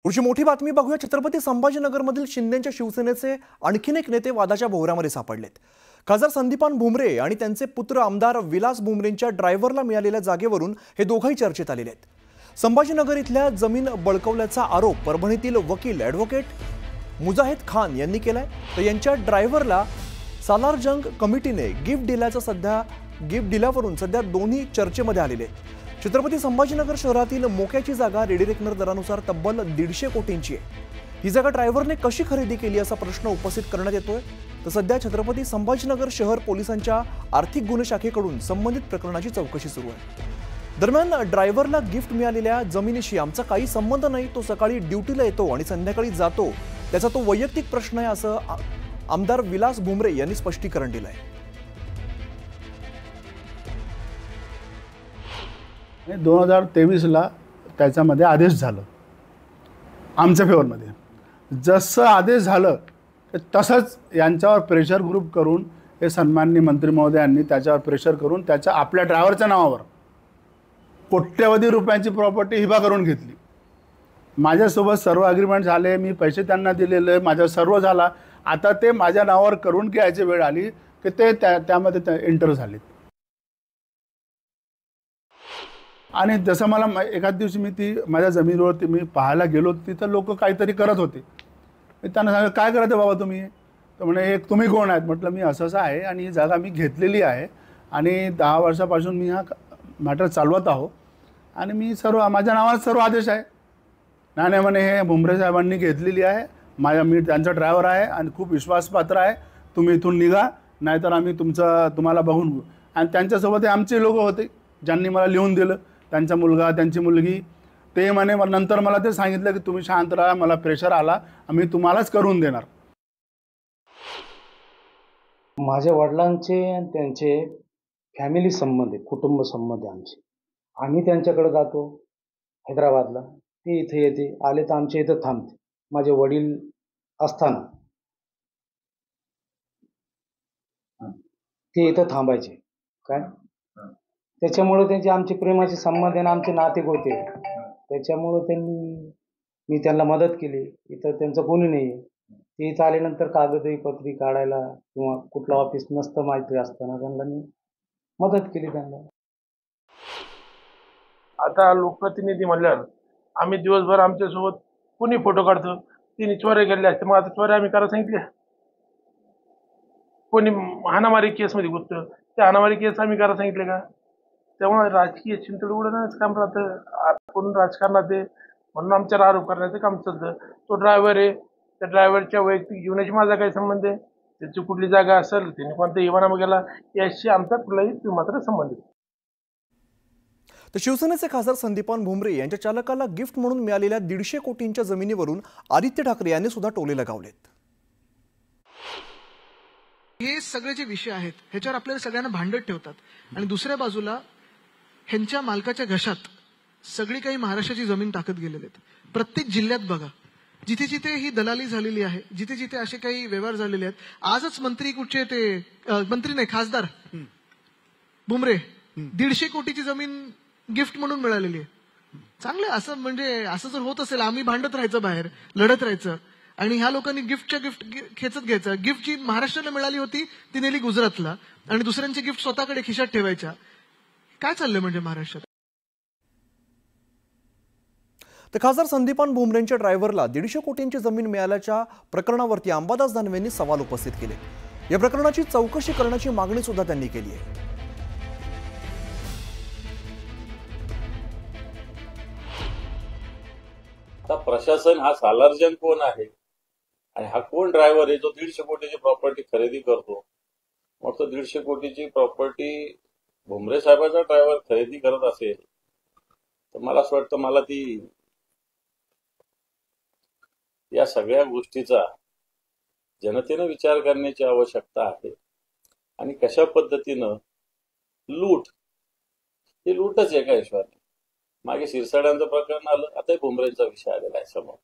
पुढची मोठी बातमी बघूया। छत्रपती संभाजीनगरमधील शिंदेच्या शिवसेनेचे आणखीन एक नेते वादाच्या भोवऱ्यामध्ये सापडलेत। खासदार संदीपान भुमरे आणि त्यांचे पुत्र आमदार विलास भुमरेंच्या ड्रायव्हरला मिळालेल्या जागेवरून हे दोघंही चर्चेत आलेले आहेत। संभाजीनगर इथल्या जमीन बळकवल्याचा आरोप परभणीतील वकील ॲडव्होकेट मुजाहिद खान यांनी केलाय। तर यांच्या ड्रायव्हरला सालार जंग कमिटीने गिफ्ट दिल्यावरून सध्या दोन्ही चर्चेमध्ये आलेले आहेत। छत्रपती संभाजीनगर शहरातील मोक्याची जागा रेडी रेकनर दरानुसार तब्बल 150 कोटींची आहे। ही जागा ड्रायव्हरने कशी खरेदी केली असा प्रश्न उपस्थित करण्यात येतोय। तर सध्या छत्रपती संभाजीनगर शहर पोलिसांच्या आर्थिक गुन्हे शाखेकडून संबंधित प्रकरणाची चौकशी सुरू आहे। दरम्यान ड्रायव्हरला गिफ्ट मिळालेल्या जमिनीशी आमचा काही संबंध नाही, तो सकाळी ड्युटीला येतो आणि संध्याकाळी जातो, त्याचा तो वैयक्तिक प्रश्न आहे असं आमदार विलास भुमरे यांनी स्पष्टीकरण दिलंय। 2023ला त्याच्यामध्ये आदेश झालं आमच्या फेवरमध्ये। जसं आदेश झालं तसंच यांच्यावर प्रेशर ग्रुप करून हे सन्माननीय मंत्री महोदयांनी त्याच्यावर प्रेशर करून त्याच्या आपल्या ड्रायव्हरच्या नावावर कोट्यवधी रुपयांची प्रॉपर्टी हिबा करून घेतली। माझ्यासोबत सर्व अग्रीमेंट झाले, मी पैसे त्यांना दिलेले, माझं सर्व झाला। आता ते माझ्या नावावर करून घ्यायची वेळ आली की ते त्यामध्ये एंटर झाले। आणि जसं मला एखाद दिवशी मी माझ्या जमिनीवरती मी पाहायला गेलो, तिथं लोक काहीतरी करत होते। मी त्यांना सांगितलं, काय करत बाबा तुम्ही? तर म्हणे, तुम्ही कोण आहेत? म्हटलं, मी असं आहे आणि ही जागा मी घेतलेली आहे आणि 10 वर्षापासून मी हा मॅटर चालवत आहो आणि मी सर्व माझ्या नावावर सर्व आदेश आहे। नाही म्हणे, हे भुमरे साहेबांनी घेतलेली आहे, मी त्यांचा ड्रायव्हर आहे आणि खूप विश्वासपात्र आहे, तुम्ही इथून निघा, नाहीतर आम्ही तुम्हाला बघून घेऊ। आणि त्यांच्यासोबत आमचे लोक होते ज्यांनी मला लिहून दिलं, त्यांचा मुलगा, त्यांची मुलगी। ते म्हणे, नंतर मला ते सांगितलं की तुम्ही शांत राहा, मला प्रेशर आला, आम्ही तुम्हालाच करून देणार। माझ्या वडिलांचे आणि त्यांचे फॅमिली संबंध आहे, कुटुंब संबंध आहे आमचे। आम्ही त्यांच्याकडे जातो हैदराबादला, ते इथे येते, आले तर आमच्या इथं थांबते। माझे वडील असताना ते इथं थांबायचे काय, त्याच्यामुळे त्यांचे आमचे प्रेमाचे संबंध आणि आमचे नाते होते। त्याच्यामुळे मी त्यांना मदत केली। इथं त्यांचं कोणी नाही आहे, ते इथं आल्यानंतर कागदपत्री काढायला किंवा कुठलं ऑफिस नसतं माहिती असताना त्यांना मी मदत केली त्यांना। आता लोकप्रतिनिधी म्हणल्यावर आम्ही दिवसभर आमच्यासोबत कुणी फोटो काढतो, तिने चोऱ्या केल्या असते, मग आता चोऱ्या आम्ही करायला सांगितल्या? कोणी हाणामारी केसमध्ये गुंततं, त्या हाणामारी केस आम्ही करायला सांगितले का? त्यामुळे राजकीय चिंतड उडवण्याचं काम राहतं, कोण राजकारणात आहे म्हणून आमच्यावर आरोप करण्याचं काम चालतं। तो ड्रायव्हर आहे, त्या ड्रायव्हरच्या वैयक्तिक जीवनाशी माझा काही संबंध आहे? त्याची कुठली जागा असेल, त्याने कोणता इवानामा गेला, याशी आमचा कुठलाही मात्र संबंध आहे। तर शिवसेनेचे खासदार संदीपान भुमरे यांच्या चालकाला गिफ्ट म्हणून मिळालेल्या 150 कोटींच्या जमिनीवरून आदित्य ठाकरे यांनी सुद्धा टोले लगावलेत। हे सगळे जे विषय आहेत ह्याच्यावर आपल्याला सगळ्यांना भांडत ठेवतात आणि दुसऱ्या बाजूला ह्यांच्या मालकाच्या घशात सगळी काही महाराष्ट्राची जमीन टाकत गेलेले आहेत। प्रत्येक जिल्ह्यात बघा, जिथे जिथे ही दलाली झालेली आहे, जिथे जिथे असे काही व्यवहार झालेले आहेत। आजच मंत्री कुठचे ते मंत्री नाही, खासदार भुमरे 150 कोटीची जमीन गिफ्ट म्हणून मिळालेली आहे। चांगलं, असं म्हणजे असं जर होत असेल, आम्ही भांडत राहायचं, बाहेर लढत राहायचं आणि ह्या लोकांनी गिफ्ट खेचत घ्यायचं। गिफ्ट जी महाराष्ट्राला मिळाली होती ती नेली गुजरातला आणि दुसऱ्यांची गिफ्ट स्वतःकडे खिशात ठेवायच्या। काय चाललंय म्हणजे महाराष्ट्रात? तर खासदार संदीपान भुमरेंच्या ड्रायव्हरला 150 कोटींची जमीन मिळाल्याच्या प्रकरणावरती अंबादास दानवेंनी सवाल उपस्थित केले। या प्रकरणाची चौकशी करण्याची मागणी सुद्धा त्यांनी केली आहे। आता प्रशासन हा सालार्जन कोण आहे आणि हा कोण ड्रायव्हर आहे जो 150 कोटीची प्रॉपर्टी खरेदी करतो? मग तो 150 कोटीची प्रॉपर्टी भुमरे साहेबाचा ड्रायव्हर खरेदी करत असेल तर मला असं वाटतं, मला या सगळ्या गोष्टीचा जनतेनं विचार करण्याची आवश्यकता आहे। आणि कशा पद्धतीनं ही लूटच एका हिशोबाने, मागे शिरसाड्यांचं प्रकरण आलं, आता भुमरेंचा विषय आलेला आहे समोर।